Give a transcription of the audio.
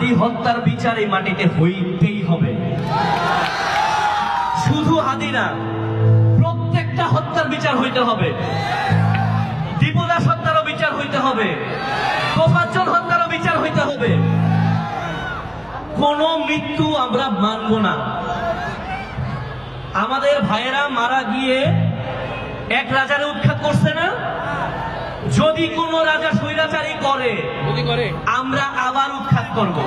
হাদি হত্যার বিচার এই মাটিতে হইতেই হবে। শুধু হাদি না, প্রত্যেকটা হত্যার বিচার হইতে হবে। দীপদাস হত্যারও বিচার হইতে হবে, তোফাজ্জল হত্যারও বিচার হইতে হবে। কোন মৃত্যু আমরা মানব না। আমাদের ভাইয়েরা মারা গিয়ে এক রাজারে উৎখাত করছে না? যদি কোন রাজা স্বৈরাচারী করে আমরা আবার উৎখাত করব।